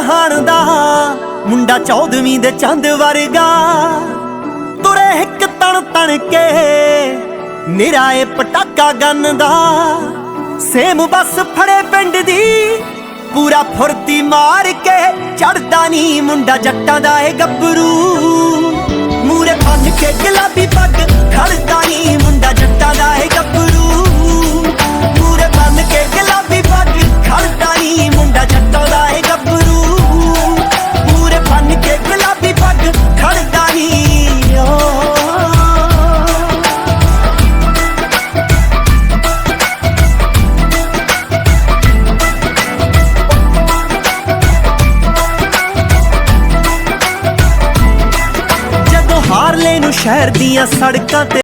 ਜਹਾਨ ਦਾ ਮੁੰਡਾ 14ਵੀਂ ਦੇ ਚੰਦ ਵਰਗਾ, ਤੁਰੇ ਇੱਕ ਤਣ ਤਣ ਕੇ ਨਿਰਾਏ ਪਟਾਕਾ ਗੰਨ ਦਾ। ਸੇਮ ਬੱਸ ਫੜੇ ਪਿੰਡ ਦੀ ਪੂਰਾ ਫੁਰਤੀ ਮਾਰ ਕੇ, ਚੜਦਾ ਨੀ ਮੁੰਡਾ ਜੱਟਾਂ ਦਾ ਏ ਗੱਭਰੂ। ਮੂਰੇ ਬੰਨ ਕੇ ਗੁਲਾਬੀ ਪੱਗ ਖੜਦਾ ਨੀ ਮੁੰਡਾ ਜੱਟਾਂ ਦਾ ਏ ਗੱਭਰੂ। ਮੂਰੇ ਬੰਨ ਕੇ ਗੁਲਾਬੀ ਪੱਗ ਖੜਦਾ ਨੀ ਮੁੰਡਾ ਜੱਟਾਂ ਦਾ ਏ ਗੱਭਰੂ। ਮੂਰੇ ਬੰਨ ਕੇ ਗੁਲਾਬੀ ਪੱਗ ਖੜਦਾ ਨੀ ਹਾਰਲੇ ਨੂੰ ਸ਼ਹਿਰ ਦੀਆਂ ਸੜਕਾਂ ਤੇ